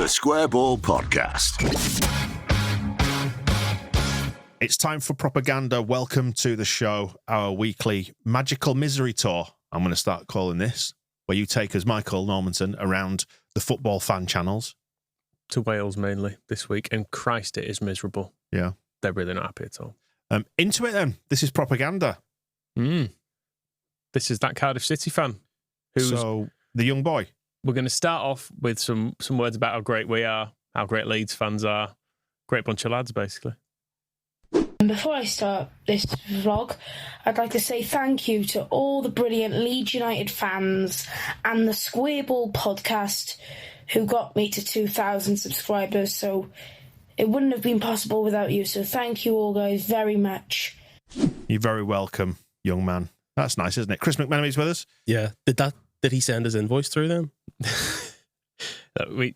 The Square Ball Podcast. It's time for propaganda. Welcome to the show, our weekly magical misery tour. I'm going to start calling this, where you take us, Michael Normanton, around the football fan channels. To Wales mainly this week, and Christ, it is miserable. Yeah. They're really not happy at all. Into it then. This is propaganda. This is that Cardiff City fan. So, the young boy. We're going to start off with some words about how great we are, how great Leeds fans are. Great bunch of lads, basically. Before I start this vlog, I'd like to say thank you to all the brilliant Leeds United fans and the Square Ball podcast who got me to 2,000 subscribers, so it wouldn't have been possible without you, so thank you all guys very much. You're very welcome, young man. That's nice, isn't it? Chris McMenamin's with us. Yeah. Did he send his invoice through then?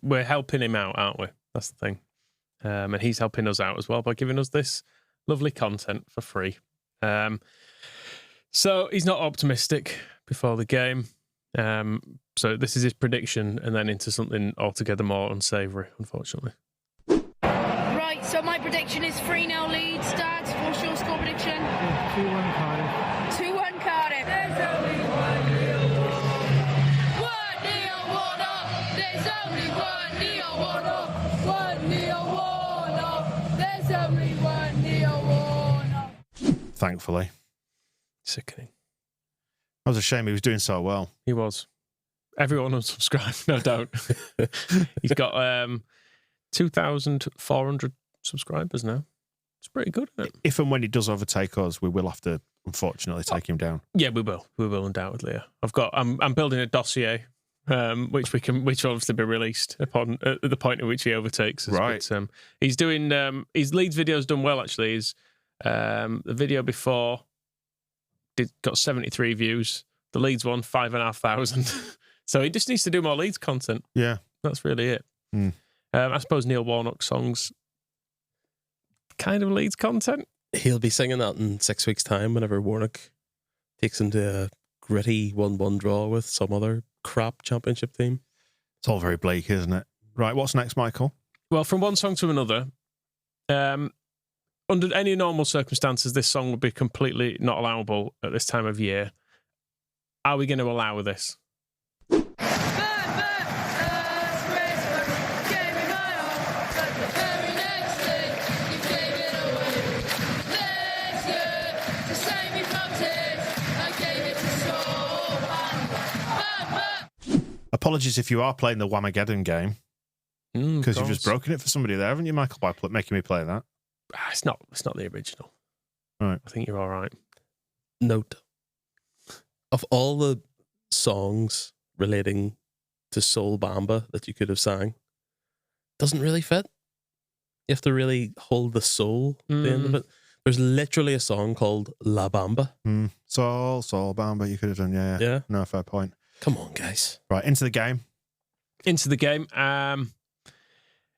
We're helping him out, aren't we? That's the thing. And he's helping us out as well by giving us this lovely content for free. So he's not optimistic before the game. So this is his prediction, and then into something altogether more unsavoury, unfortunately. Right, so my prediction is 3-0 Leeds. Dad, what's your score prediction? 2-1 Cardiff. 2-1 Cardiff. There's only 1-0. There's only 1-0. There's only 1-0. Thankfully. Sickening. That was a shame he was doing so well. He was. Everyone unsubscribed, no doubt. He's got 2,400 subscribers now. It's pretty good, isn't it? If and when he does overtake us, we will have to, unfortunately, take him down. Yeah, we will. We will undoubtedly. Yeah. I'm building a dossier, which will obviously be released upon at the point at which he overtakes us. Right. But, he's doing his Leeds video's done well actually. The video before got 73 views. The Leeds one 5,500. So he just needs to do more Leeds content. Yeah, that's really it. I suppose Neil Warnock's songs kind of Leeds content. He'll be singing that in 6 weeks' time whenever Warnock takes him to a gritty 1-1 draw with some other crap championship team. it's all very bleak, isn't it? Right, what's next, Michael? Well, from one song to another, under any normal circumstances, this song would be completely not allowable at this time of year. Are we going to allow this? Apologies if you are playing the Whamageddon game, because you've just broken it for somebody there, haven't you, Michael, by making me play that? It's not the original. Right. I think you're all right. Note, of all the songs relating to Soul Bamba that you could have sang, doesn't really fit. You have to really hold the soul at the end of it. There's literally a song called La Bamba. Soul Bamba, you could have done, yeah. No, fair point. Come on, guys. Right, into the game.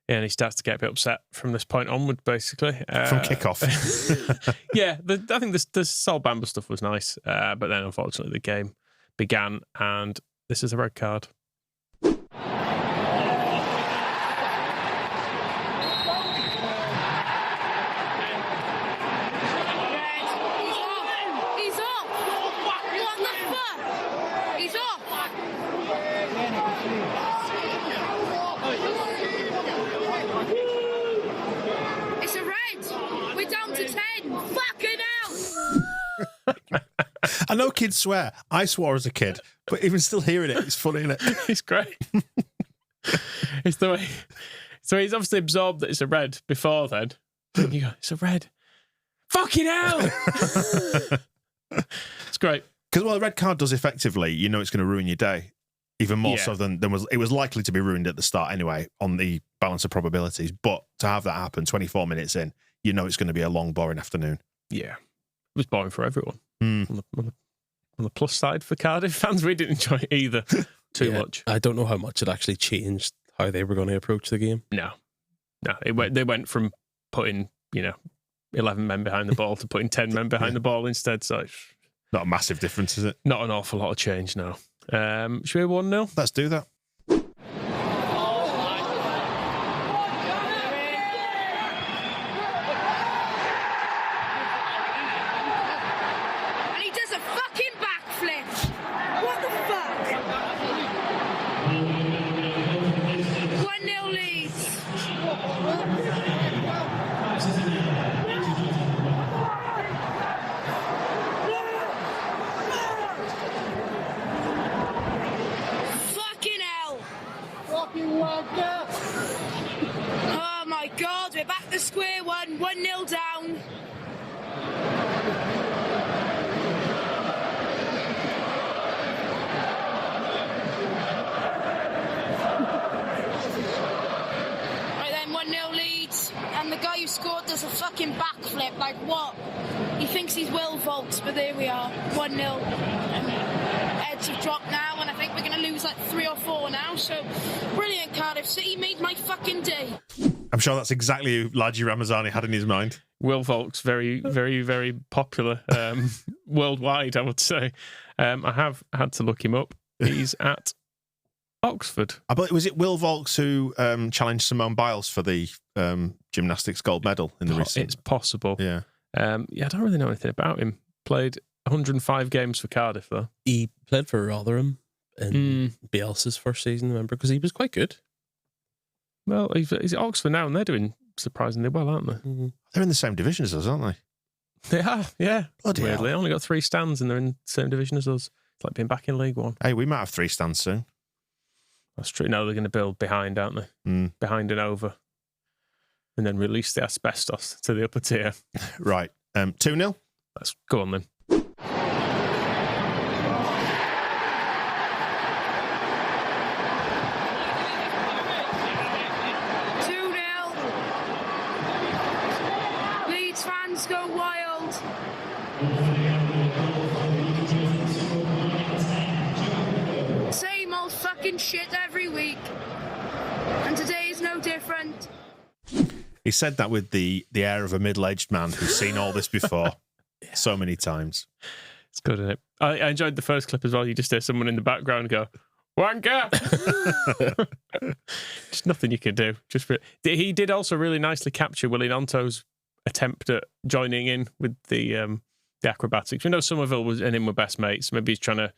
And he starts to get a bit upset from this point onward, basically. From kickoff. Yeah, I think the Soul Bamba stuff was nice, but then unfortunately the game began, and this is a red card. I know kids swear. I swore as a kid, but even still hearing it, it's funny, isn't it? It's great. It's the way. So he's obviously absorbed that it's a red before then. And you go, it's a red. Fucking hell! It's great. Because, well, a red card does effectively, you know it's going to ruin your day. Even more so than it was likely to be ruined at the start anyway, on the balance of probabilities. But to have that happen 24 minutes in, you know it's going to be a long, boring afternoon. Yeah. It was boring for everyone. On the plus side for Cardiff fans, we didn't enjoy it either too much. I don't know how much it actually changed how they were going to approach the game. No. They went from putting 11 men behind the ball to putting 10 men behind the ball instead. So it's not a massive difference, is it? Not an awful lot of change, no. Should we 1-0? Let's do that. fucking wanker! Oh my God, we're back to square one, 1-0 down. Right then, 1-0 Leeds, and the guy who scored does a fucking backflip, like what? He thinks he's Will Volks, but there we are, 1-0. Heads have dropped now, and I think we're going to lose like 3 or 4 now, so brilliant Cardiff City, made my fucking day. I'm sure that's exactly who Laji Ramazani had in his mind. Will Volks, very, very, very popular worldwide, I would say. I have had to look him up. He's at Oxford. I believe, was it Will Volks who challenged Simone Biles for the gymnastics gold medal in the recent? It's possible. Yeah. I don't really know anything about him. Played 105 games for Cardiff, though. He played for Rotherham in Bielsa's first season, remember? Because he was quite good. Well, he's at Oxford now, and they're doing surprisingly well, aren't they? Mm-hmm. They're in the same division as us, aren't they? They are, yeah. Bloody Weirdly, hell. only got 3 stands, and they're in the same division as us. It's like being back in League One. Hey, we might have 3 stands soon. That's true. Now they're going to build behind, aren't they? Behind and over. And then release the asbestos to the upper tier. Right. 2-0? Let's go on then. 2-0. Leeds fans go wild. Same old fucking shit every week. And today is no different. He said that with the air of a middle-aged man who's seen all this before so many times. It's good, isn't it? I enjoyed the first clip as well. You just hear someone in the background go, "Wanker!" Just nothing you can do. He did also really nicely capture Willie Nonto's attempt at joining in with the acrobatics. We know Somerville and him were best mates. Maybe he's trying to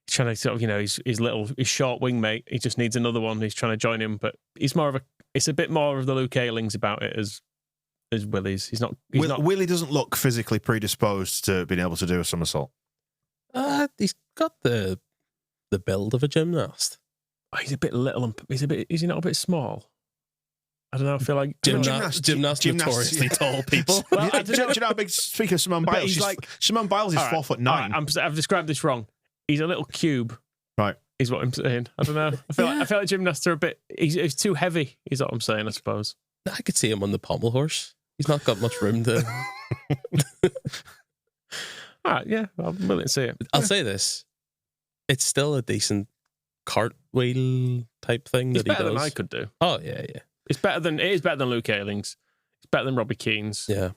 sort of, his short wing mate. He just needs another one. He's trying to join him, but it's a bit more of the Luke Aylings about it as Willie's. He's not. Willie doesn't look physically predisposed to being able to do a somersault. He's got the build of a gymnast. Oh, he's a bit little. And is he not a bit small? I don't know. I feel like Gymnasts notoriously tall people. Well, do you know how big? Speaking of Simone Biles, Simone Biles is 4'9". I've described this wrong. He's a little cube. Right. Is what I'm saying. I don't know. I feel like gymnasts are a bit. He's too heavy. Is what I'm saying. I suppose. I could see him on the pommel horse. He's not got much room to. All right, yeah, I'm willing to see it. I'll say this: it's still a decent cartwheel type thing It's that he better does. than I could do. Oh yeah. It is better than Luke Aylings. It's better than Robbie Keane's. Yeah.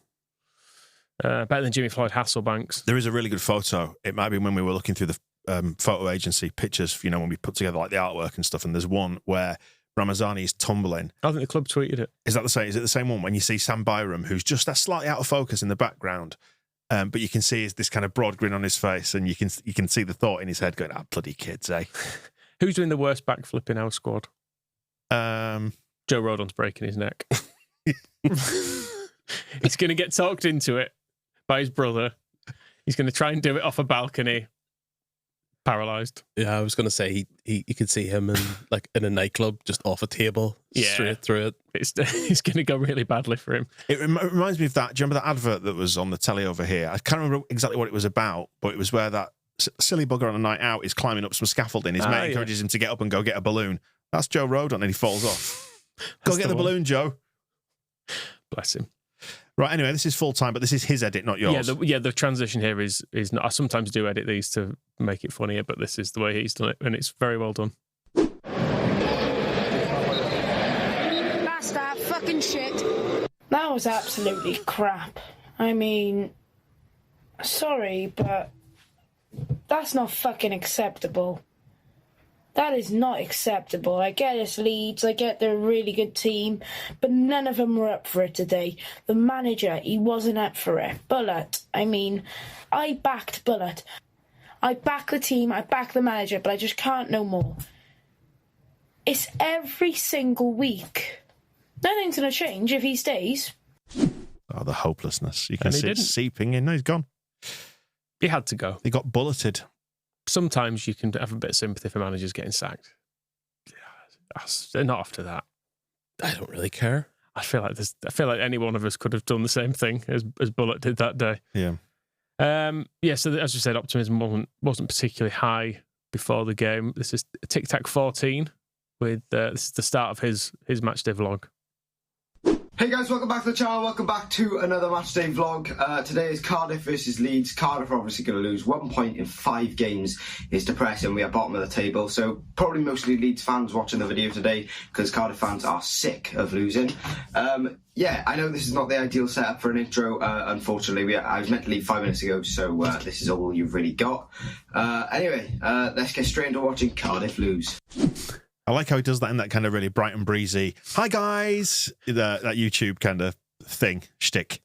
Better than Jimmy Floyd Hasselbanks. There is a really good photo. It might be when we were looking through the photo agency pictures, when we put together like the artwork and stuff, and there's one where Ramazani is tumbling. I think the club tweeted it. Is that the same? Is it the same one when you see Sam Byram, who's just slightly out of focus in the background, but you can see this kind of broad grin on his face, and you can see the thought in his head going, bloody kids, eh? Who's doing the worst backflip in our squad? Joe Rodon's breaking his neck. He's going to get talked into it by his brother. He's going to try and do it off a balcony. Paralysed. Yeah, I was going to say he could see him in a nightclub just off a table, straight through it. It's going to go really badly for him. It reminds me of that. Do you remember that advert that was on the telly over here? I can't remember exactly what it was about, but it was where that silly bugger on a night out is climbing up some scaffolding. His mate encourages him to get up and go get a balloon. That's Joe Rodon, and he falls off. Go get the balloon, Joe. Bless him. Right, anyway, this is full time, but this is his edit, not yours. The transition here is not. I sometimes do edit these to make it funnier, but this is the way he's done it, and it's very well done. That's that fucking shit. That was absolutely crap. I mean, sorry, but that's not fucking acceptable. That is not acceptable. I get it's Leeds, I get they're a really good team, but none of them were up for it today. The manager, he wasn't up for it. Bullet, I backed Bullet. I back the team, I back the manager, but I just can't no more. It's every single week. Nothing's going to change if he stays. Oh, the hopelessness. You can see it seeping in. No, he's gone. He had to go. He got bulleted. Sometimes you can have a bit of sympathy for managers getting sacked. They're not after that. I don't really care. I feel like any one of us could have done the same thing as Bullock did that day. Yeah. So as you said, optimism wasn't particularly high before the game. This is Tic Tac 14 with this is the start of his matchday vlog. Hey guys, welcome back to the channel. Welcome back to another matchday vlog. Today is Cardiff versus Leeds. Cardiff are obviously going to lose 1 point in 5 games. It's depressing. We are bottom of the table, so probably mostly Leeds fans watching the video today because Cardiff fans are sick of losing. Yeah, I know this is not the ideal setup for an intro. Unfortunately, I was meant to leave 5 minutes ago, so this is all you've really got. Anyway, let's get straight into watching Cardiff lose. I like how he does that in that kind of really bright and breezy, hi guys, that YouTube kind of thing, shtick.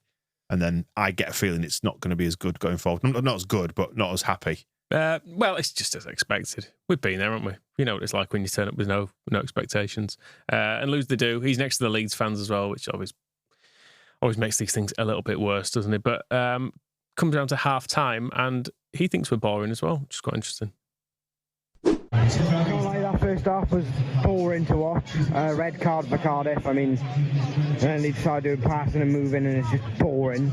And then I get a feeling it's not going to be as good going forward. Not as good, but not as happy. Well, it's just as expected. We've been there, haven't we? You know what it's like when you turn up with no expectations. And lose they do. He's next to the Leeds fans as well, which always makes these things a little bit worse, doesn't it? But comes down to half time, and he thinks we're boring as well, which is quite interesting. Not like that first half was boring to watch. Red card for Cardiff. I mean, then they decided doing passing and moving, and it's just boring.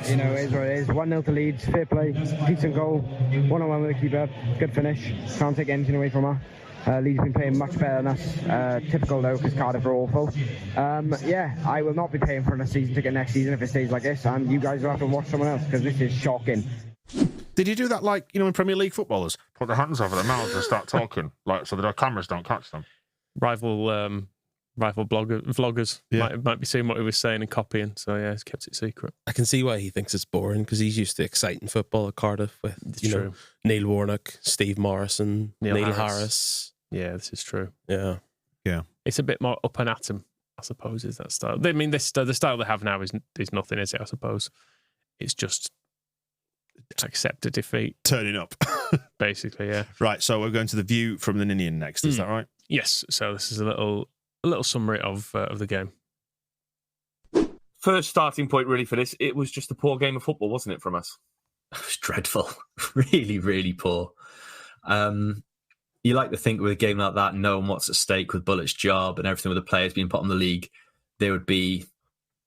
You know, it is what it is. 1-0 to Leeds. Fair play. Decent goal. 1-on-1 with the keeper. Good finish. Can't take anything away from her. Leeds been playing much better than us. Typical though, because Cardiff are awful. Yeah, I will not be paying for a season ticket next season if it stays like this, and you guys will have to watch someone else because this is shocking. Did you do that like, in Premier League footballers? Put their hands over their mouths and start talking, like so that our cameras don't catch them? Rival vloggers might be seeing what he was saying and copying, so yeah, he's kept it secret. I can see why he thinks it's boring, because he's used to exciting football at Cardiff with, know, Neil Warnock, Steve Morrison, Neil Harris. Yeah, this is true. Yeah. It's a bit more up and at 'em, I suppose, is that style. I mean, the style they have now is nothing, is it, I suppose? It's just accept a defeat. Turning up. Basically, yeah. Right, so we're going to the view from the Ninian next, is that right? Yes, so this is a little summary of the game. First starting point really for this, it was just a poor game of football, wasn't it, from us? It was dreadful. Really, really poor. You like to think with a game like that, knowing what's at stake with Bullock's job and everything with the players being put on the league, there would be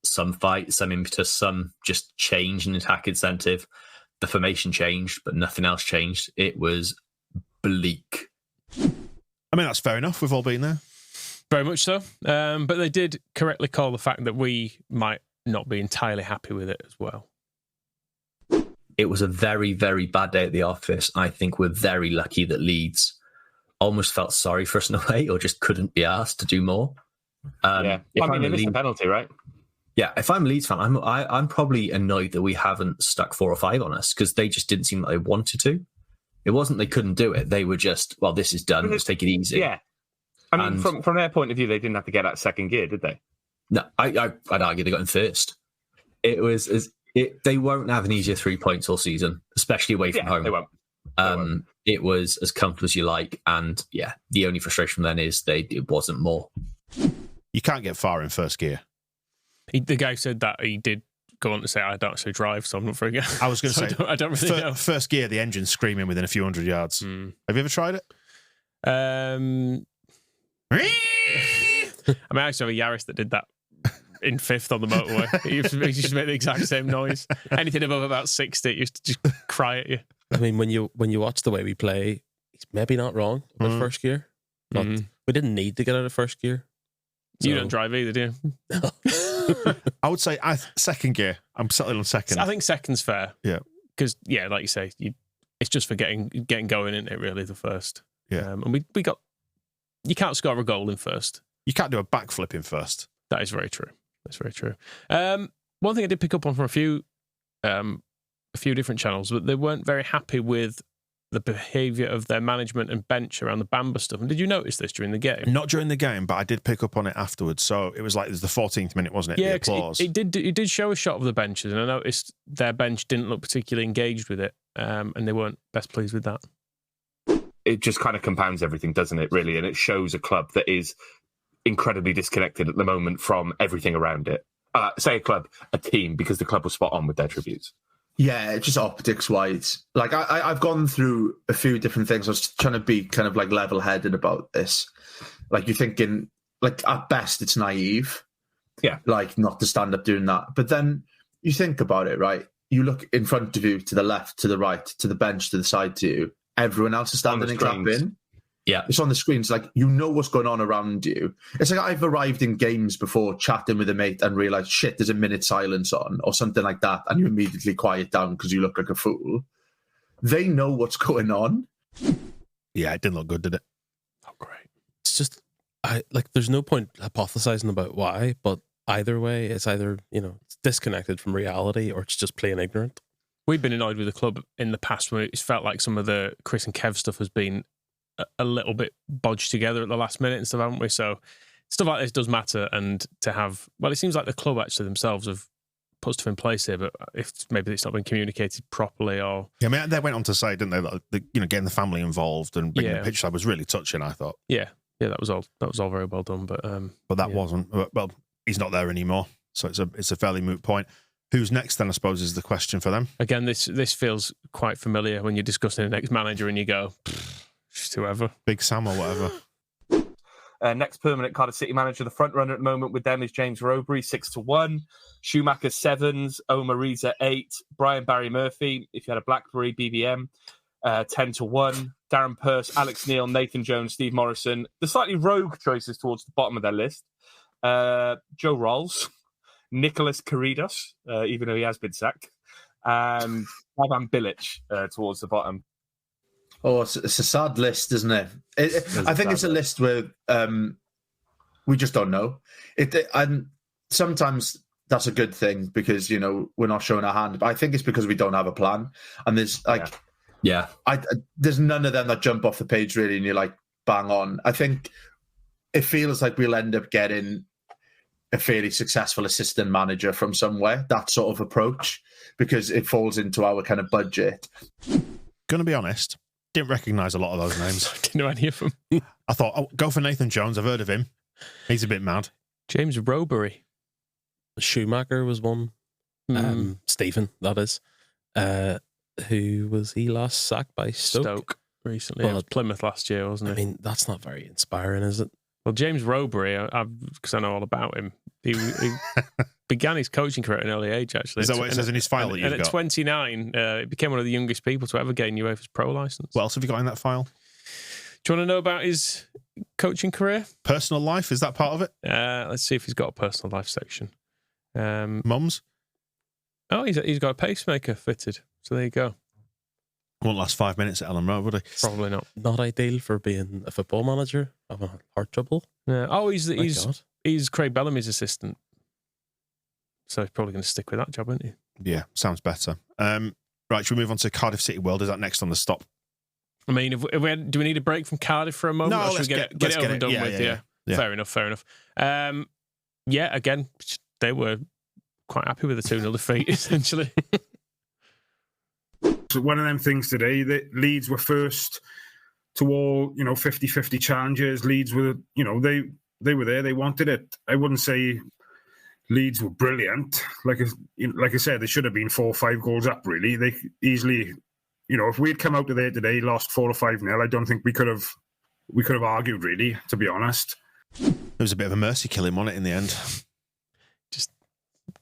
some fight, some impetus, some just change in attack incentive. The formation changed, but nothing else changed. It was bleak. I mean, that's fair enough. We've all been there. Very much so. But they did correctly call the fact that we might not be entirely happy with it as well. It was a very, very bad day at the office. I think we're very lucky that Leeds almost felt sorry for us in a way, or just couldn't be asked to do more. They missed a penalty, right? Yeah, if I'm a Leeds fan, I'm probably annoyed that we haven't stuck 4 or 5 on us, because they just didn't seem like they wanted to. It wasn't they couldn't do it. They were just, well, this is done. Let's take it easy. Yeah. I mean, from their point of view, they didn't have to get that second gear, did they? No, I'd argue they got in first. They won't have an easier 3 points all season, especially away from home. They won't. It was as comfortable as you like. And yeah, the only frustration then is it wasn't more. You can't get far in first gear. The guy said that he did go on to say, I don't actually drive, so I'm not very good. I was going to say, I don't really know. First gear, the engine's screaming within a few hundred yards. Have you ever tried it? I mean, I used to have a Yaris that did that in 5th on the motorway. It used to make the exact same noise. Anything above about 60, it used to just cry at you. I mean, when you watch the way we play, he's maybe not wrong about first gear. But we didn't need to get out of first gear. You don't drive either, do you? I would say second gear. I'm settling on second. I think second's fair. Yeah. Because, yeah, like you say, it's just for getting going, isn't it, really, the first. Yeah. And we got... You can't score a goal in first. You can't do a backflip in first. That is very true. That's very true. One thing I did pick up on from a few different channels, but they weren't very happy with the behaviour of their management and bench around the Bamba stuff. And did you notice this during the game? Not during the game, but I did pick up on it afterwards. So it was like it was the 14th minute, wasn't it? Yeah, the applause. It did show a shot of the benches, and I noticed their bench didn't look particularly engaged with it, and they weren't best pleased with that. It just kind of compounds everything, doesn't it, really? And it shows a club that is incredibly disconnected at the moment from everything around it. Say a club, a team, because the club was spot on with their tributes. Yeah, just optics-wise. Like, I've gone through a few different things. I was trying to be kind of like level-headed about this. Like you're thinking, like at best it's naive. Yeah. Like not to stand up doing that. But then you think about it, right? You look in front of you, to the left, to the right, to the bench, to the side to you. Everyone else is standing and clapping. Yeah. It's on the screens. Like, you know what's going on around you. It's like I've arrived in games before chatting with a mate and realised, shit, there's a minute silence on or something like that. And you immediately quiet down because you look like a fool. They know what's going on. Yeah, it didn't look good, did it? Not great. It's just, there's no point hypothesizing about why, but either way, it's either, it's disconnected from reality or it's just plain ignorant. We've been annoyed with the club in the past when it's felt like some of the Chris and Kev stuff has been a little bit bodged together at the last minute and stuff, haven't we? So stuff like this does matter. And to have, it seems like the club actually themselves have put stuff in place here, but if maybe it's not been communicated properly or... Yeah, I mean, they went on to say, didn't they, that getting the family involved and bringing the pitch side was really touching, I thought. Yeah, that was all very well done, but that wasn't. Well, he's not there anymore, so it's a fairly moot point. Who's next then, I suppose, is the question for them. Again, this feels quite familiar when you're discussing the next manager and you go, just whoever. Big Sam or whatever. Next permanent Cardiff City manager, the front runner at the moment with them is James Rowberry, 6-1. Schumacher 7s, Omar Reza 8, Brian Barry Murphy, if you had a BlackBerry BBM, 10-1. Darren Pearce, Alex Neil, Nathan Jones, Steve Morrison. The slightly rogue choices towards the bottom of their list. Joe Rolls, Nicholas Karidos, even though he has been sacked, and Ivan Bilic towards the bottom. Oh, it's a sad list, isn't it? I think it's a list where we just don't know. And sometimes that's a good thing because, we're not showing our hand. But I think it's because we don't have a plan. And there's there's none of them that jump off the page really and you're like, bang on. I think it feels like we'll end up getting a fairly successful assistant manager from somewhere, that sort of approach, because it falls into our kind of budget. Gonna be honest, didn't recognise a lot of those names. I didn't know any of them. I thought, go for Nathan Jones. I've heard of him. He's a bit mad. James Rowberry. Schumacher was one. Stephen, that is. Who was he last sacked by Stoke? Recently. Well, it was Plymouth last year, wasn't it? I mean, that's not very inspiring, is it? Well, James Rowberry, because I know all about him, he began his coaching career at an early age, actually. Is that what it says in his file that you've got? And at 29, he became one of the youngest people to ever gain UEFA's pro licence. What else have you got in that file? Do you want to know about his coaching career? Personal life, is that part of it? Let's see if he's got a personal life section. Mums? Oh, he's got a pacemaker fitted. So there you go. Won't last 5 minutes at Ellen Road, would he? Probably not. Not ideal for being a football manager. Having heart trouble. Yeah. Oh, he's Craig Bellamy's assistant. So he's probably going to stick with that job, isn't he? Yeah, sounds better. Right, should we move on to Cardiff City World? Is that next on the stop? I mean, do we need a break from Cardiff for a moment? No, or should we get it over and done with? Yeah. Fair enough. Again, they were quite happy with the 2-0 defeat, essentially. So one of them things today, that Leeds were first to all, 50-50 challenges. Leeds were, they were there, they wanted it. I wouldn't say Leeds were brilliant. Like I said, they should have been 4 or 5 goals up, really. They easily, if we'd come out of there today, lost 4 or 5-0, I don't think we could have argued, really, to be honest. It was a bit of a mercy killing, wasn't it, in the end?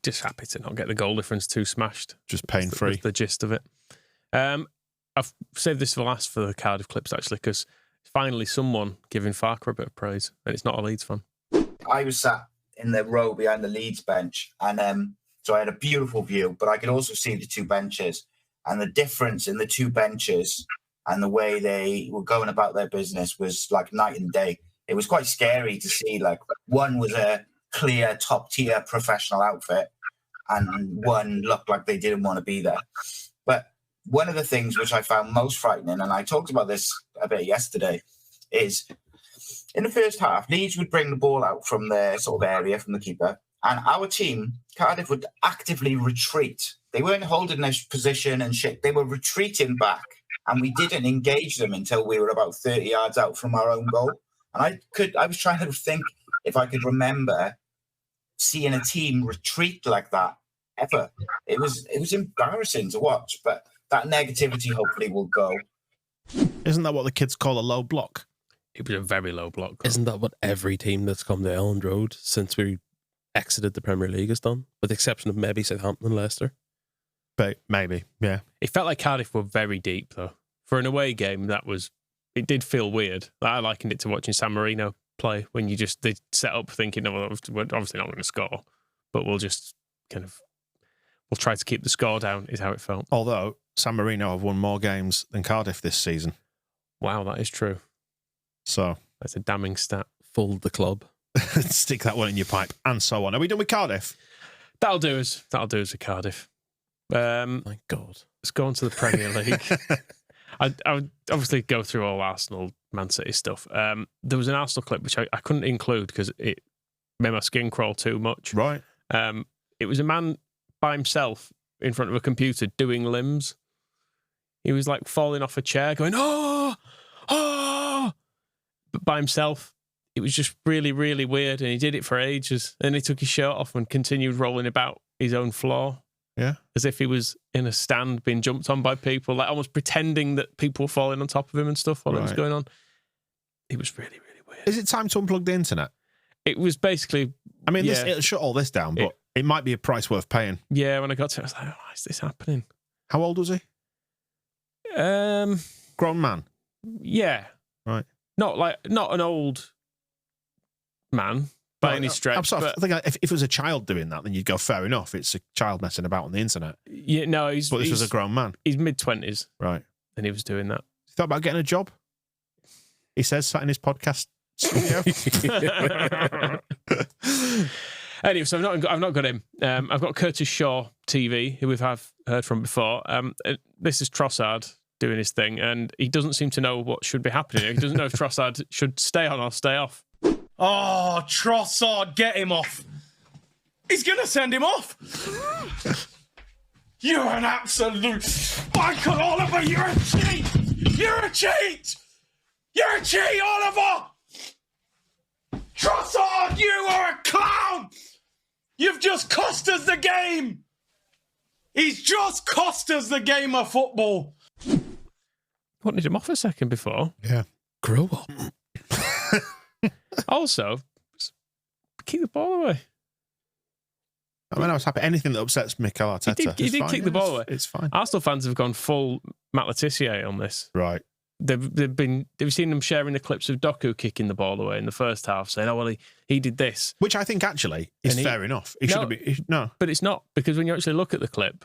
Just happy to not get the goal difference too smashed. Just pain-free. That's the gist of it. I've saved this for last for the Cardiff clips, actually, because finally someone giving Farker a bit of praise, and it's not a Leeds fan. I was sat in the row behind the Leeds bench, and so I had a beautiful view, but I could also see the 2 benches, and the difference in the 2 benches and the way they were going about their business was like night and day. It was quite scary to see, like, one was a clear top-tier professional outfit, and one looked like they didn't want to be there. But one of the things which I found most frightening, and I talked about this a bit yesterday, is in the first half, Leeds would bring the ball out from their sort of area, from the keeper, and our team, Cardiff, would actively retreat. They weren't holding their position and shit. They were retreating back, and we didn't engage them until we were about 30 yards out from our own goal. And I was trying to think if I could remember seeing a team retreat like that ever. It was embarrassing to watch, but that negativity hopefully will go. Isn't that what the kids call a low block? It was a very low block. Isn't that what every team that's come to Elland Road since we exited the Premier League has done? With the exception of maybe Southampton and Leicester. But maybe, yeah. It felt like Cardiff were very deep, though. For an away game, it did feel weird. I likened it to watching San Marino play when they set up thinking, we're obviously not going to score, but we'll try to keep the score down, is how it felt. Although San Marino have won more games than Cardiff this season. Wow, that is true. So that's a damning stat. Fold the club. Stick that one in your pipe, and so on. Are we done with Cardiff? That'll do us with Cardiff. My God. Let's go on to the Premier League. I would obviously go through all Arsenal, Man City stuff. There was an Arsenal clip which I couldn't include because it made my skin crawl too much. Right. It was a man by himself in front of a computer doing limbs. He was like falling off a chair going, oh, but by himself. It was just really, really weird, and he did it for ages. And he took his shirt off and continued rolling about his own floor. Yeah. As if he was in a stand being jumped on by people, like almost pretending that people were falling on top of him and stuff while it was going on. It was really, really weird. Is it time to unplug the internet? It was basically... I mean, it'll shut all this down, but it might be a price worth paying. Yeah, when I got to it, I was like, why is this happening? How old was he? Grown man? Yeah. Right. Not an old man by any stretch. I think if it was a child doing that, then you'd go, fair enough. It's a child messing about on the internet. Yeah, no, but this was a grown man. He's mid-20s. Right. And he was doing that. You thought about getting a job? He says sat in his podcast studio. Anyway, so I've not got him. I've got Curtis Shaw TV, who we've heard from before. This is Trossard doing his thing, and he doesn't seem to know what should be happening. He doesn't know if Trossard should stay on or stay off. Oh, Trossard, get him off. He's going to send him off. You're an absolute... Michael Oliver, you're a cheat. You're a cheat. You're a cheat, Oliver. Trossard, you are a clown. You've just cost us the game. He's just cost us the game of football. Wanted him off a second before. Yeah. Grow up. Also, keep the ball away. I mean, I was happy. Anything that upsets Mikel Arteta. He did kick the ball away. It's fine. Arsenal fans have gone full Matt Letitia on this. Right. They've seen them sharing the clips of Doku kicking the ball away in the first half, saying, "Oh well, he did this," which I think actually is fair enough. He should have been. No, but it's not, because when you actually look at the clip,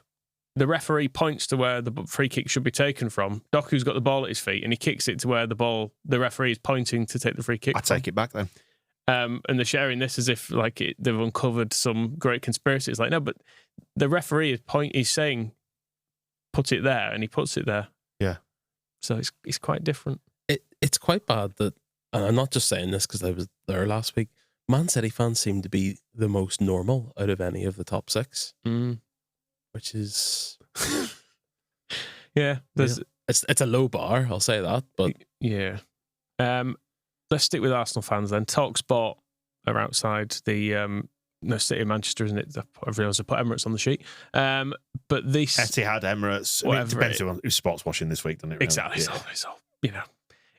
the referee points to where the free kick should be taken from. Doku's got the ball at his feet, and he kicks it to where the referee is pointing to take the free kick. I take it back then. And they're sharing this as if like they've uncovered some great conspiracy. It's like, no, but the referee is saying, put it there, and he puts it there. Yeah. So it's quite different. It's quite bad that, and I'm not just saying this because I was there last week, Man City fans seem to be the most normal out of any of the top six. Which is... yeah. It's a low bar, I'll say that, but... Yeah. Let's stick with Arsenal fans then. TalkSport are outside the City of Manchester, isn't it? I realised I put Emirates on the sheet. But this... Etihad, Emirates. It depends who's sports watching this week, doesn't it? Really? Exactly. Yeah. It's all,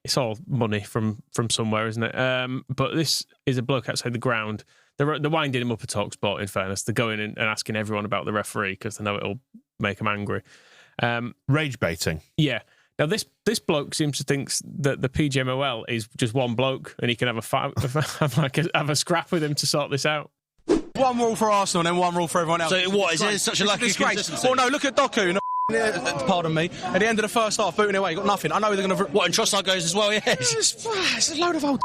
it's all money from somewhere, isn't it? But this is a bloke outside the ground. They're winding him up at TalkSport, in fairness. They're going in and asking everyone about the referee because they know it'll make them angry. Rage baiting. Yeah. Now, this bloke seems to think that the PGMOL is just one bloke and he can have a scrap with him to sort this out. One rule for Arsenal and then one rule for everyone else. So what, is there such a lack of consistency? Well, no, look at Doku. Pardon me. At the end of the first half, booting away, got nothing. I know they're going to... What, and Trossard goes as well, yes? It's a load of old...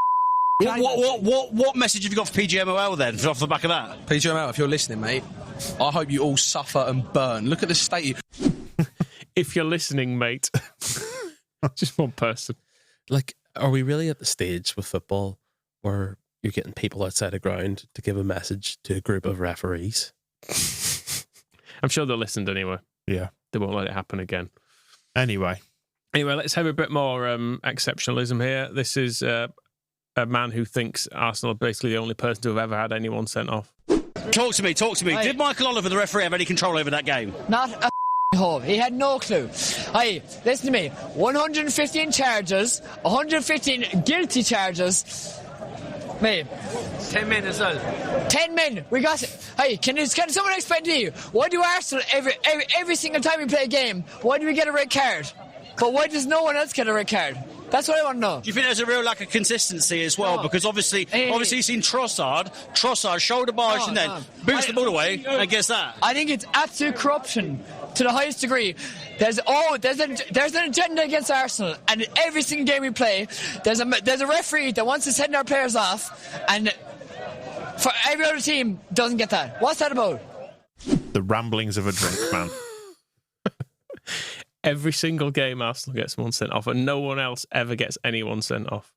What message have you got for PGMOL then, off the back of that? PGMOL, if you're listening, mate, I hope you all suffer and burn. Look at the state... If you're listening, mate. Just one person. Like, are we really at the stage with football where you're getting people outside the ground to give a message to a group of referees? I'm sure they listened anyway. Yeah. They won't let it happen again. Anyway, let's have a bit more exceptionalism here. This is a man who thinks Arsenal are basically the only person to have ever had anyone sent off. Talk to me. Right. Did Michael Oliver, the referee, have any control over that game? Not a home. He had no clue. Hey, listen to me. 115 charges, 115 guilty charges. Mate. 10 men as well. 10 men. We got it. Hey, can someone explain to you, why do Arsenal every single time we play a game, why do we get a red card? But why does no one else get a red card? That's what I want to know. Do you think there's a real lack of consistency as well? Because obviously you've seen Trossard show the bars and then boots the ball away and gets that. I think it's absolute corruption to the highest degree. There's an agenda against Arsenal, and every single game we play, there's a referee that wants to send our players off, and for every other team doesn't get that. What's that about? The ramblings of a drunk man. Every single game Arsenal gets one sent off, and no one else ever gets anyone sent off.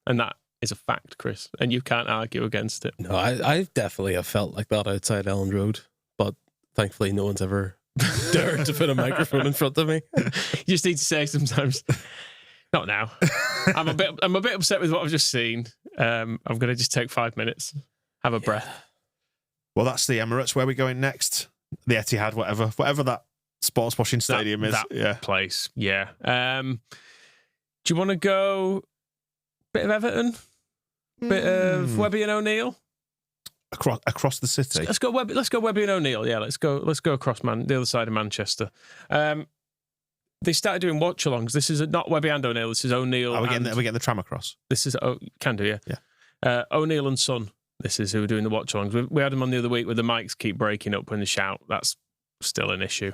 And that is a fact, Chris, and you can't argue against it. No, I definitely have felt like that outside Elland Road, but thankfully no one's ever dared to put a microphone in front of me. You just need to say sometimes, not now. I'm a bit upset with what I've just seen. I'm going to just take 5 minutes, have a breath. Well, that's the Emirates. Where are we going next? The Etihad, whatever that sports washing stadium is. That place, yeah. Do you want to go bit of Everton? Bit of Webby and O'Neill? Across the city. Let's go Webby and O'Neill. Yeah, let's go across the other side of Manchester. They started doing watch-alongs. This is not Webby and O'Neill. This is O'Neill. Are we getting the tram across? This is can do, yeah. O'Neill and Son. This is who are doing the watch-alongs. We had them on the other week where the mics keep breaking up when they shout. That's still an issue,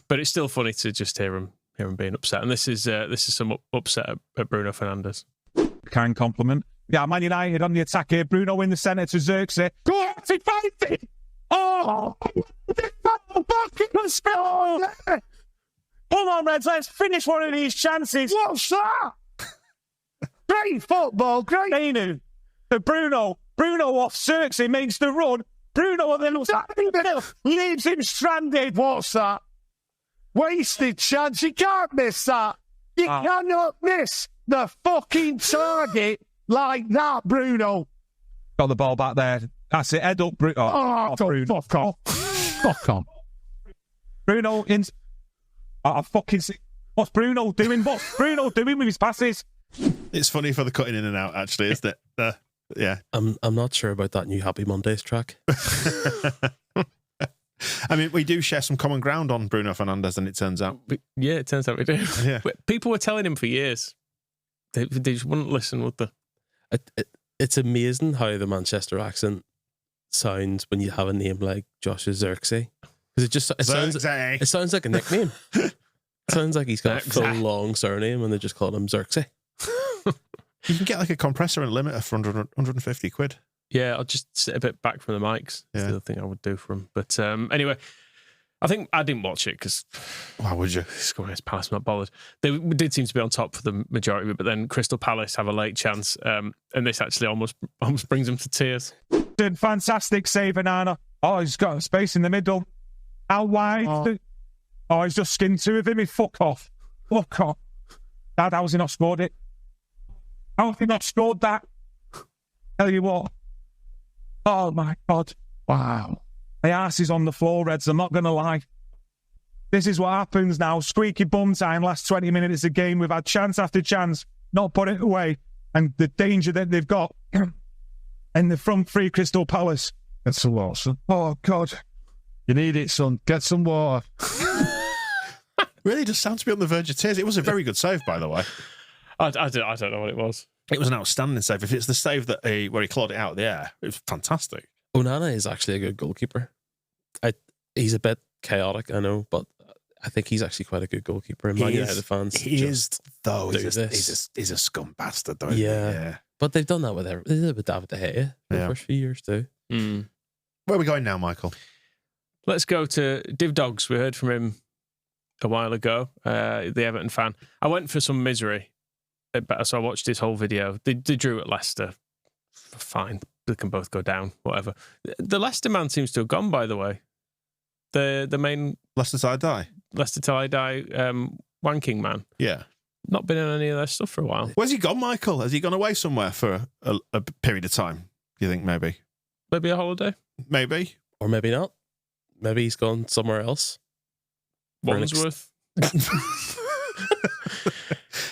but it's still funny to just hear him being upset. And this is some upset at Bruno Fernandes. Kind compliment. Yeah, Man United on the attack here. Bruno in the centre to Xerxes. Go on, he finds it. Oh, come on, Reds. Let's finish one of these chances. What's that? Great football, great. Inu to Bruno. Bruno off Xerxes makes the run. Bruno then leaves him stranded. What's that? Wasted chance. You can't miss that. You cannot miss the fucking target like that, Bruno. Got the ball back there. That's it. Head up, Bruno. Bruno. Fuck off. Fuck off. Bruno in. I fucking see. What's Bruno doing? What's Bruno doing with his passes? It's funny for the cutting in and out, actually, isn't it? Yeah. I'm not sure about that new Happy Mondays track. I mean, we do share some common ground on Bruno Fernandes, and it turns out. Yeah, it turns out we do. Yeah. People were telling him for years. They just wouldn't listen, would they? It's amazing how the Manchester accent sounds when you have a name like Joshua Xerxes. Because it sounds like a nickname. It sounds like he's got a full long surname and they just call him Xerxes. You can get like a compressor and limiter for 150 quid. Yeah, I'll just sit a bit back from the mics. That's the other thing I would do for him. But anyway, I think I didn't watch it because why would you? Scoring against Palace, I'm not bothered. They did seem to be on top for the majority of it, but then Crystal Palace have a late chance, and this actually almost brings them to tears. Did fantastic save, Anana. Oh, he's got space in the middle. How wide? Oh, he's just skinned two of him. He fuck off. Fuck off. Dad, how's he not scored it? How have he not scored that? Tell you what. Oh, my God. Wow. My arse is on the floor, Reds. I'm not going to lie. This is what happens now. Squeaky bum time, last 20 minutes of the game. We've had chance after chance, not put it away. And the danger that they've got in the front three, Crystal Palace. That's a lot, son. Oh, God. You need it, son. Get some water. Really just sounds to be on the verge of tears. It was a very good save, by the way. I don't know what it was. It was an outstanding save. If it's the save that where he clawed it out of the air, it was fantastic. Onana is actually a good goalkeeper. He's a bit chaotic, I know, but I think he's actually quite a good goalkeeper. And Man United fans, he is though. He's a scum bastard, though. Yeah, but they've done that with they did it with David De Gea for the first few years too. Mm. Where are we going now, Michael? Let's go to Div Dogs. We heard from him a while ago, the Everton fan. I went for some misery, so I watched his whole video. They drew at Leicester. Fine, they can both go down, whatever. The Leicester man seems to have gone, by the way. The main Leicester Till I Die wanking man. Yeah. Not been in any of their stuff for a while. Where's he gone, Michael? Has he gone away somewhere for a period of time? You think maybe? Maybe a holiday? Maybe. Or maybe not. Maybe he's gone somewhere else. Wandsworth.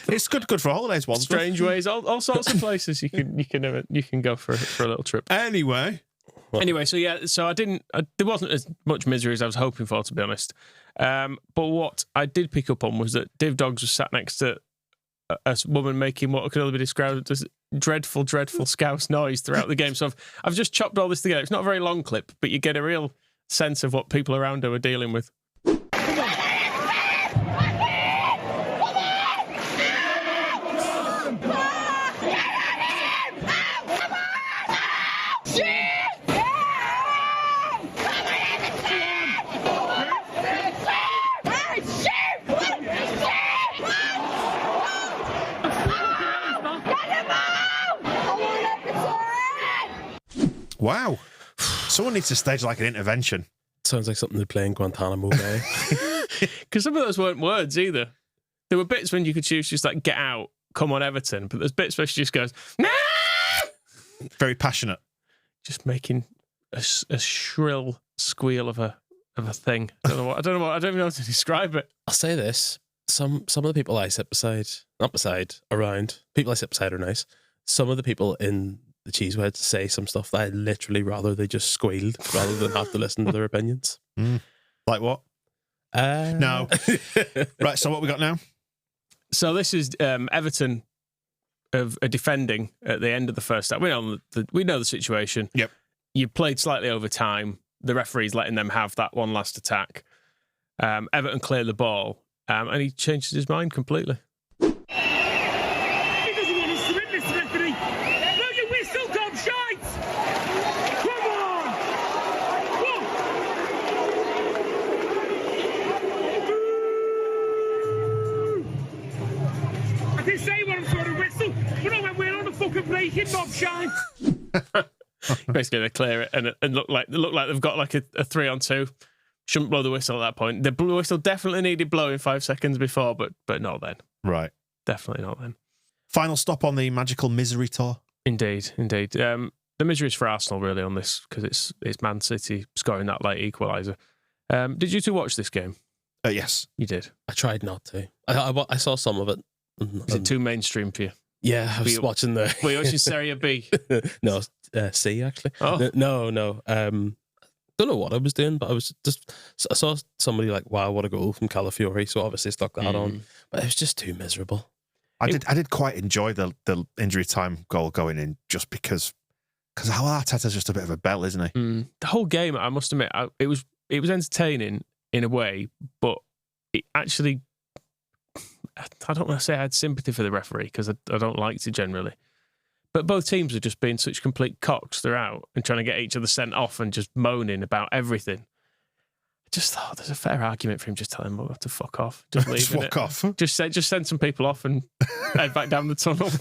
It's good for holidays. Wandsworth. Strange ways, all sorts of places you can go for a little trip. Anyway, so there wasn't as much misery as I was hoping for, to be honest. But what I did pick up on was that Div Dogs was sat next to a woman making what could only be described as dreadful scouse noise throughout the game. So I've just chopped all this together. It's not a very long clip, but you get a real sense of what people around her were dealing with. Wow. Someone needs to stage like an intervention. Sounds like something they play in Guantanamo Bay. Because some of those weren't words either. There were bits when you could choose just like, get out, come on Everton. But there's bits where she just goes, nah! Very passionate. Just making a shrill squeal of a thing. I don't even know how to describe it. I'll say this. Some of the people I sit around, people I sit beside are nice. Some of the people in the cheese wedge say some stuff that I'd literally rather they just squealed rather than have to listen to their opinions. Like what? No. Right, so what we got now? So this is Everton of defending at the end of the first half. We know the situation. Yep. You played slightly over time. The referee's letting them have that one last attack. Everton clear the ball, and he changes his mind completely. Breaking mob shine. Basically, they clear it and look like they've got like a 3-on-2. Shouldn't blow the whistle at that point. The whistle definitely needed blowing 5 seconds before, but not then. Right, definitely not then. Final stop on the magical misery tour. Indeed. The misery is for Arsenal really on this because it's Man City scoring that late equaliser. Did you two watch this game? Yes, you did. I tried not to. I saw some of it. Is it too mainstream for you? Yeah, I was watching the... Were you watching Serie B? No, C, actually. Oh. No. Don't know what I was doing, but I saw somebody like, wow, what a goal from Calafiori, so obviously stuck that on. But it was just too miserable. I did quite enjoy the injury time goal going in just because how Arteta's just a bit of a bell, isn't he? The whole game, I must admit, it was entertaining in a way, but it actually... I don't want to say I had sympathy for the referee because I don't like to generally. But both teams are just being such complete cocks throughout and trying to get each other sent off and just moaning about everything. I just thought there's a fair argument for him just telling them to fuck off. Just leave just walk off. Just send some people off and head back down the tunnel.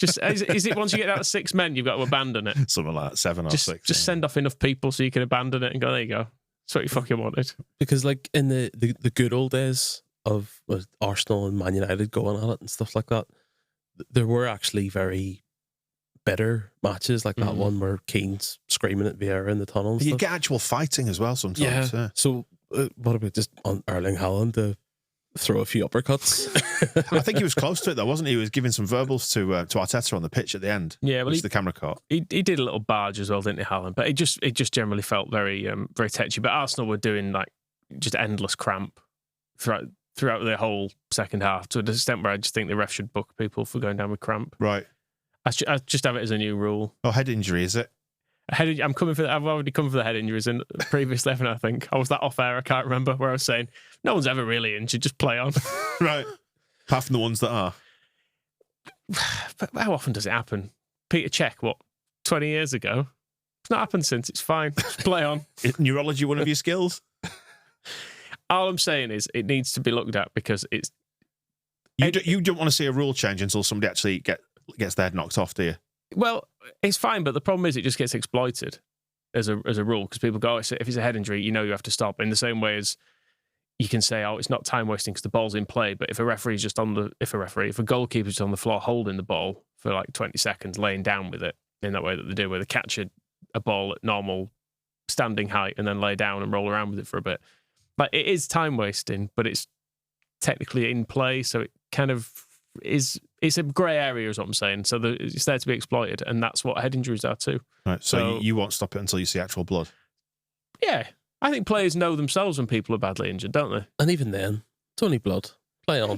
Is it once you get out of 6 men, you've got to abandon it? Something like that, 7 or 6. Just send off enough people so you can abandon it and go, there you go. That's what you fucking wanted. Because like in the good old days of Arsenal and Man United going at it and stuff like that, there were actually very bitter matches like that one where Keane's screaming at Vieira in the tunnel and you stuff. get actual fighting as well sometimes. Yeah. So what about just on Erling Haaland to throw a few uppercuts? I think he was close to it though, wasn't he? He was giving some verbals to Arteta on the pitch at the end. Yeah, well, which the camera caught. He did a little barge as well, didn't he, Haaland? But it just generally felt very very tetchy. But Arsenal were doing like just endless cramp throughout the whole second half, to the extent where I just think the ref should book people for going down with cramp. Right. I just have it as a new rule. Oh, head injury, is it? I've already come for the head injuries in previously, I think. I was that off air, I can't remember, where I was saying, no one's ever really injured, just play on. Right. Apart from the ones that are. But how often does it happen? Peter Cech, 20 years ago? It's not happened since, it's fine. Just play on. Is neurology one of your skills? All I'm saying is it needs to be looked at because it's... You don't want to see a rule change until somebody actually gets their head knocked off, do you? Well, it's fine, but the problem is it just gets exploited as a rule because people go, if it's a head injury, you have to stop. In the same way as you can say, it's not time wasting because the ball's in play, but if a goalkeeper's just on the floor holding the ball for like 20 seconds, laying down with it in that way that they do, where they catch a ball at normal standing height and then lay down and roll around with it for a bit, like it is time wasting, but it's technically in play, so it kind of is. It's a grey area, is what I'm saying. So it's there to be exploited, and that's what head injuries are too. Right. So you won't stop it until you see actual blood. Yeah, I think players know themselves when people are badly injured, don't they? And even then, it's only blood. Play on.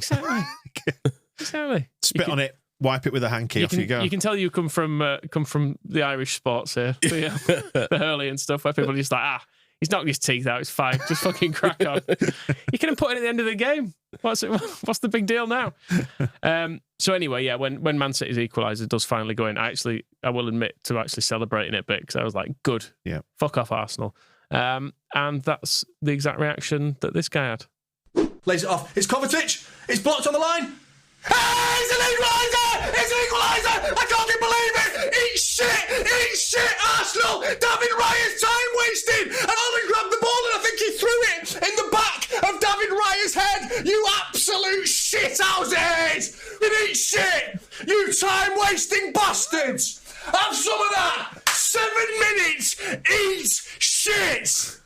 Exactly. Spit on it, wipe it with a hanky, off you go. You can tell you come from the Irish sports here, the hurley and stuff, where people are just like, he's knocked his teeth out, it's fine, just fucking crack on. You can put it at the end of the game. What's the big deal now? So anyway, yeah, when Man City's equaliser does finally go in, I will admit to actually celebrating it a bit, because I was like, good, yeah, fuck off Arsenal. And that's the exact reaction that this guy had. Lays it off. It's Kovacic. It's blocked on the line. Hey, it's an equaliser! It's an equaliser! I can't believe it! Eat shit, Arsenal! David Raya's time wasted! And Allen grabbed the ball and I think he threw it in the back of David Raya's head! You absolute shithouses! You eat shit! You time wasting bastards! Have some of that! 7 minutes! Eat shit!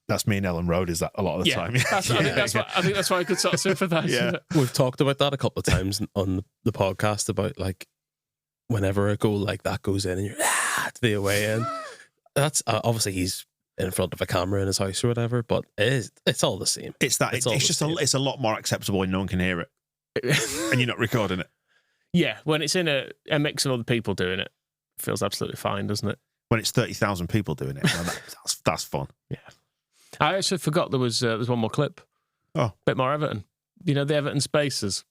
That's me and Ellen Road, is that a lot of the time? I think that's why I could sort of sympathise. Yeah. We've talked about that a couple of times on the podcast about like whenever a goal like that goes in and you're to the away end. That's obviously he's in front of a camera in his house or whatever, but it's all the same. It's a lot more acceptable when no one can hear it and you're not recording it. Yeah, when it's in a mix of other people doing it, it feels absolutely fine, doesn't it? When it's 30,000 people doing it, that's fun. Yeah. I actually forgot there's one more clip. Oh. Bit more Everton. You know, the Everton Spaces,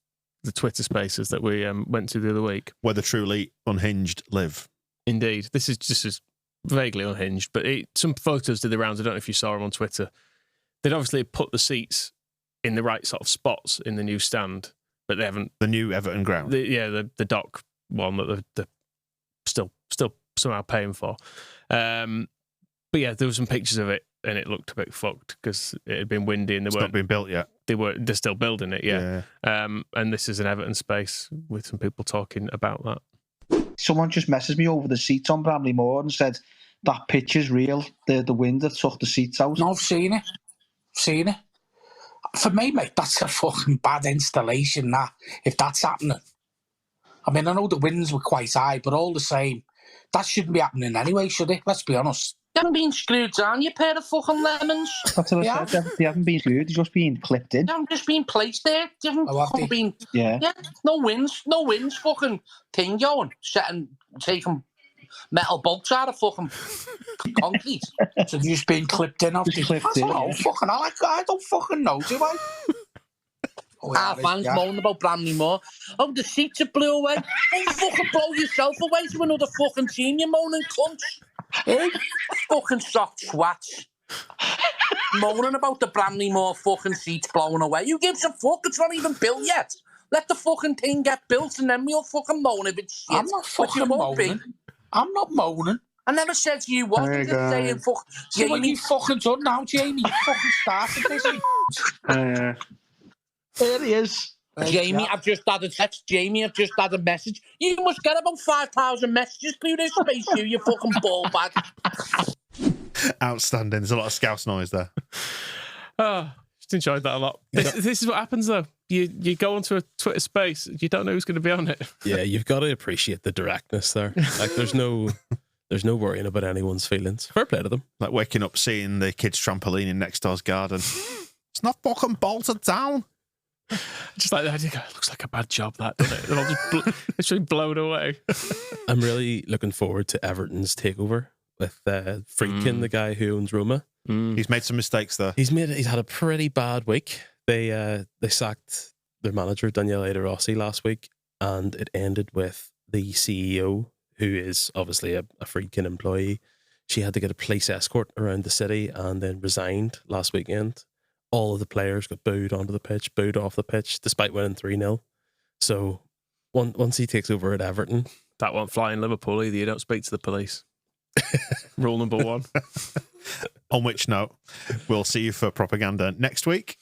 the Twitter Spaces that we went to the other week. Where the truly unhinged live. Indeed. This is just as vaguely unhinged, but some photos did the rounds. I don't know if you saw them on Twitter. They'd obviously put the seats in the right sort of spots in the new stand, but they haven't. The new Everton ground. The dock one that they're still somehow paying for. But yeah, there were some pictures of it, and it looked a bit fucked because it had been windy and it's not been built yet. They're still building it, yeah. And this is an Everton space with some people talking about that. Someone just messaged me over the seats on Bramley Moor and said that picture's real. The wind that took the seats out. No, I've seen it. For me, mate, that's a fucking bad installation. That if that's happening, I mean, I know the winds were quite high, but all the same, that shouldn't be happening anyway, should it? Let's be honest. You haven't been screwed down, you pair of fucking lemons. That's what I said. They haven't been screwed, they've just been clipped in. They haven't just been placed there. They haven't been... Yeah. No winds, fucking thing going. Taking metal bolts out of fucking concrete. So they've just been clipped in, haven't they? I don't know, fucking I don't fucking know, do I? Our fans moaning about Bramley Moor. Oh, the seats are blew away. Oh, fucking blow yourself away to another fucking team, you moaning cunts. Hey, fucking soft swats. Moaning about the Bramley Moor fucking seats blowing away. Who gives a fuck? It's not even built yet. Let the fucking thing get built and then we'll fucking moan if it's shit. I'm not fucking moaning. I'm not moaning. I never said you was. I'm just saying, fuck. See what you fucking done now, Jamie? You fucking started this. There he is. Jamie, I've just had a text. Jamie, I've just had a message. You must get about 5,000 messages through this space, you fucking ball bag. Outstanding. There's a lot of scouse noise there. Just enjoyed that a lot. This is what happens, though. You go onto a Twitter space, you don't know who's going to be on it. Yeah, you've got to appreciate the directness there. Like, there's no worrying about anyone's feelings. Fair play to them. Like waking up, seeing the kids' trampoline in next door's garden. It's not fucking bolted down. Just like the idea, it looks like a bad job, that, doesn't it? They're all just literally blown away. I'm really looking forward to Everton's takeover with Friedkin, the guy who owns Roma. He's made some mistakes there. He's had a pretty bad week. They sacked their manager Daniele De Rossi last week, and it ended with the CEO, who is obviously a Friedkin employee. She had to get a police escort around the city and then resigned last weekend. All of the players got booed onto the pitch, booed off the pitch, despite winning 3-0. So once he takes over at Everton... That won't fly in Liverpool either. You don't speak to the police. Rule number 1. On which note, we'll see you for propaganda next week.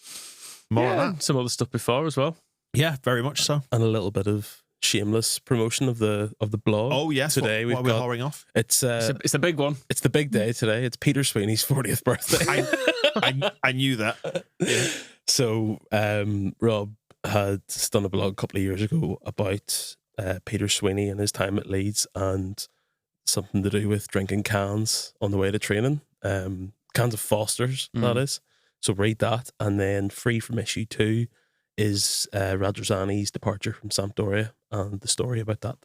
More of that. Some other stuff before as well. Yeah, very much so. And a little bit of shameless promotion of the blog. Oh yes, today what are we whoring off? It's a big one. It's the big day today. It's Peter Sweeney's 40th birthday. I knew that. Yeah. So Rob had done a blog a couple of years ago about Peter Sweeney and his time at Leeds, and something to do with drinking cans on the way to training. Cans of Foster's, that is. So read that. And then free from issue 2 is Radrizzani's departure from Sampdoria and the story about that.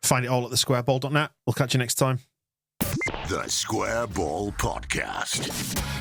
Find it all at thesquareball.net. We'll catch you next time. The Square Ball Podcast.